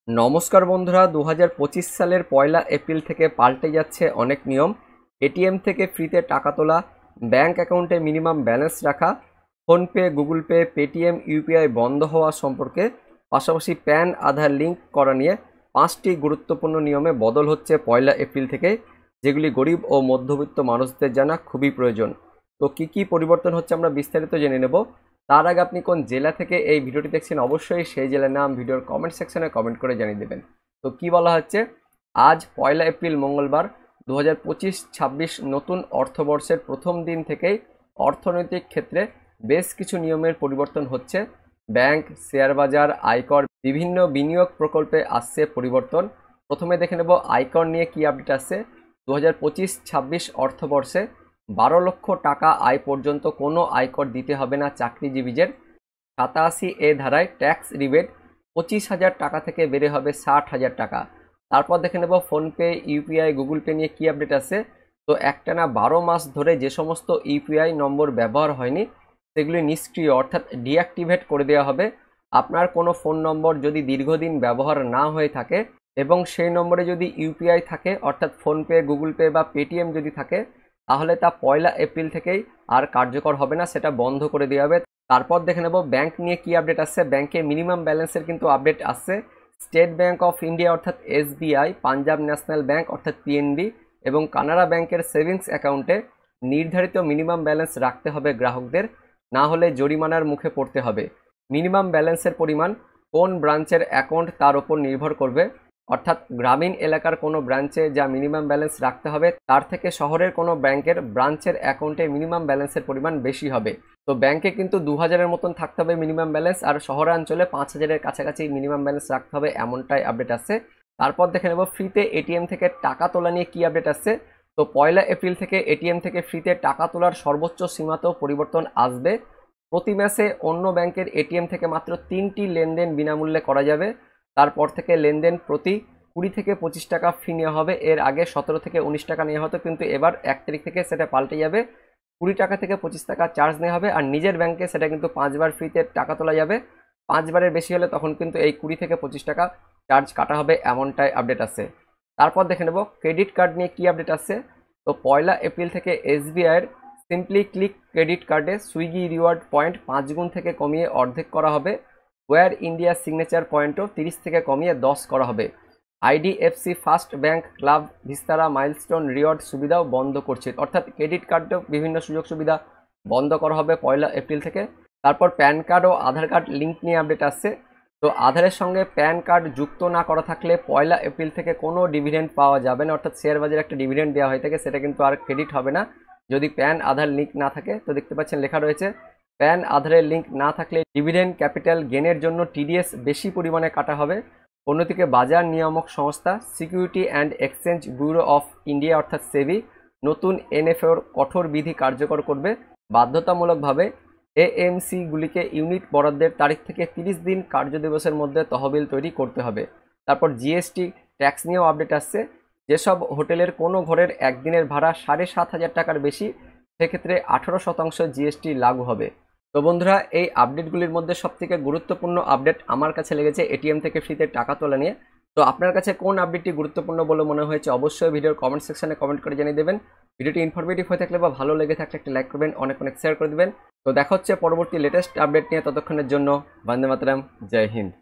নমস্কার বন্ধুরা, 2025 সালের 1 এপ্রিল থেকে পাল্টে যাচ্ছে অনেক নিয়ম। এটিএম থেকে ফ্রিতে টাকা তোলা, ব্যাংক অ্যাকাউন্টে মিনিমাম ব্যালেন্স রাখা, PhonePe, Google pay, Paytm, UPI বন্ধ হওয়া সম্পর্কে, পাশাপাশি প্যান আধার লিঙ্ক করা নিয়ে 5টি গুরুত্বপূর্ণ নিয়মে বদল হচ্ছে 1 এপ্রিল থেকে, যেগুলি গরিব ও মধ্যবিত্ত মানুষদের জানা খুবই প্রয়োজন। তো কি কি পরিবর্তন হচ্ছে আমরা বিস্তারিত জেনে নেব। তার আগে আপনি কোন জেলা থেকে এই ভিডিওটি দেখছেন অবশ্যই সেই জেলার নাম ভিডিওর কমেন্ট সেকশনে কমেন্ট করে জানিয়ে দেবেন। তো কি বলা হচ্ছে, আজ 1 এপ্রিল মঙ্গলবার 2025-26 নতুন অর্থবর্ষের প্রথম দিন থেকেই অর্থনৈতিক ক্ষেত্রে বেশ কিছু নিয়মের পরিবর্তন হচ্ছে। ব্যাংক, শেয়ার বাজার, আয়কর, বিভিন্ন বিনিয়োগ প্রকল্পে আসছে পরিবর্তন। প্রথমে দেখে নেব আয়কর নিয়ে কি আপডেট আসছে। 2025-26 অর্থবর্ষে 12 লক্ষ টাকা আয় পর্যন্ত কোনো আয়কর দিতে হবে না চাকরিজীবীদের। 87A ধারায় ট্যাক্স রিবেট 25,000 টাকা থেকে বেড়ে হবে 60,000 টাকা। তারপর দেখে নেব ফোনপে, ইউপিআই, গুগল পে নিয়ে কি আপডেট আছে। তো একটানা 12 মাস ধরে যে সমস্ত ইউপিআই নম্বর ব্যবহার হয়নি সেগুলি নিষ্ক্রিয় অর্থাৎ ডিঅ্যাক্টিভেট করে দেওয়া হবে। আপনার কোনো ফোন নম্বর যদি দীর্ঘদিন ব্যবহার না হয়ে থাকে এবং সেই নম্বরে যদি ইউপিআই থাকে অর্থাৎ ফোনপে, গুগল পে বা পেটিএম যদি থাকে, তাহলে তা 1 এপ্রিল থেকেই আর কার্যকর হবে না, সেটা বন্ধ করে দেওয়া হবে। তারপর দেখে নেব ব্যাংক নিয়ে কি আপডেট আসছে। ব্যাংকে মিনিমাম ব্যালেন্সের কিন্তু আপডেট আসছে। স্টেট ব্যাংক অফ ইন্ডিয়া অর্থাৎ এসবিআই, পাঞ্জাব ন্যাশনাল ব্যাংক অর্থাৎ পিএনবি এবং কানাড়া ব্যাংকের সেভিংস অ্যাকাউন্টে নির্ধারিত মিনিমাম ব্যালেন্স রাখতে হবে গ্রাহকদের, না হলে জরিমানার মুখে পড়তে হবে। মিনিমাম ব্যালেন্সের পরিমাণ কোন ব্রাঞ্চের অ্যাকাউন্ট তার উপর নির্ভর করবে, অর্থাৎ গ্রামীণ এলাকার কোনো ব্রাঞ্চে যা মিনিমাম ব্যালেন্স রাখতে হবে তার থেকে শহরের কোনো ব্যাংকের ব্রাঞ্চের অ্যাকাউন্টে মিনিমাম ব্যালেন্সের পরিমাণ বেশি হবে। তো ব্যাংকে কিন্তু 2000-এর মতন থাকতে হবে মিনিমাম ব্যালেন্স, আর শহরাঞ্চলে 5000-এর কাছাকাছি মিনিমাম ব্যালেন্স রাখতে হবে, এমনটাই আপডেট আসছে। তারপর দেখে নেব ফ্রিতে এটিএম থেকে টাকা তোলা নিয়ে কি আপডেট আসছে। তো 1 এপ্রিল থেকে এটিএম থেকে ফ্রিতে টাকা তোলার সর্বোচ্চ সীমাতেও পরিবর্তন আসবে। প্রতি মাসে অন্য ব্যাংকের এটিএম থেকে মাত্র 3টি লেনদেন বিনামূল্যে করা যাবে। তারপর থেকে লেনদেন প্রতি 20 থেকে 25 টাকা ফি নেওয়া হবে। এর আগে 17 থেকে 19 টাকা নেওয়া হতো, কিন্তু এবার 1 তারিখ থেকে সেটা পাল্টে যাবে, 20 টাকা থেকে 25 টাকা চার্জ নেওয়া হবে। আর নিজের ব্যাংকে সেটা কিন্তু 5 বার ফ্রিতে টাকা তোলা যাবে। 5 বারের বেশি হলে তখন কিন্তু এই 20 থেকে 25 টাকা চার্জ কাটা হবে, এমনটাই আপডেট আসছে। তারপর দেখে নেব ক্রেডিট কার্ড নিয়ে কি আপডেট আসছে। তো 1 এপ্রিল থেকে এসবিআইয়ের সিম্পলি ক্লিক ক্রেডিট কার্ডে সুইগি রিওয়ার্ড পয়েন্ট 5 গুণ থেকে কমিয়ে অর্ধেক করা হবে। ওয়্যার ইন্ডিয়া সিগনেচার পয়েন্টও 30 থেকে কমিয়ে 10 করা হবে। IDFC first bank club Vistara milestone reward সুবিধাও বন্ধ করছে, অর্থাৎ ক্রেডিট কার্ডেও বিভিন্ন সুযোগ সুবিধা বন্ধ করা হবে 1 এপ্রিল থেকে। তারপর প্যান কার্ড ও আধার কার্ড লিঙ্ক নিয়ে আপডেট আসছে। তো আধারের সঙ্গে প্যান কার্ড যুক্ত না করা থাকলে 1 এপ্রিল থেকে কোনো ডিভিডেন্ড পাওয়া যাবে না, অর্থাৎ শেয়ার বাজারে একটা ডিভিডেন্ড দেওয়া হয়ে থাকে সেটা কিন্তু আর ক্রেডিট হবে না যদি প্যান আধার লিঙ্ক না থাকে। তো দেখতে পাচ্ছেন লেখা রয়েছে প্যান আধারের লিঙ্ক না থাকলে ডিভিডেন্ড ক্যাপিটাল গেনের জন্য টিডিএস বেশি পরিমাণে কাটা হবে। অন্যদিকে বাজার নিয়ামক সংস্থা security and exchange bureau of India অর্থাৎ সেবি নতুন এনএফওর কঠোর বিধি কার্যকর করবে। বাধ্যতামূলকভাবে এএমসিগুলিকে ইউনিট বরাদ্দের তারিখ থেকে 30 দিন কার্যদিবসের মধ্যে তহবিল তৈরি করতে হবে। তারপর জিএসটি ট্যাক্স নিয়েও আপডেট আসছে। যেসব হোটেলের কোনো ঘরের একদিনের ভাড়া 7,500 টাকার বেশি, সেক্ষেত্রে 18% জিএসটি লাগু হবে। তো বন্ধুরা, এই আপডেটগুলির মধ্যে সবথেকে গুরুত্বপূর্ণ আপডেট আমার কাছে লেগেছে এটিএম থেকে ফ্রিতে টাকা তোলা নিয়ে। তো আপনার কাছে কোন আপডেটটি গুরুত্বপূর্ণ বলে মনে হয়েছে অবশ্যই ভিডিওর কমেন্ট সেকশনে কমেন্ট করে জানিয়ে দেবেন। ভিডিওটি ইনফরমেটিভ হয়ে থাকলে বা ভালো লেগে থাকলে একটা লাইক করবেন, অনেক অনেক শেয়ার করে দেবেন। তো দেখা হচ্ছে পরবর্তী লেটেস্ট আপডেট নিয়ে, ততক্ষণের জন্য বন্দে মাতরম, জয় হিন্দ।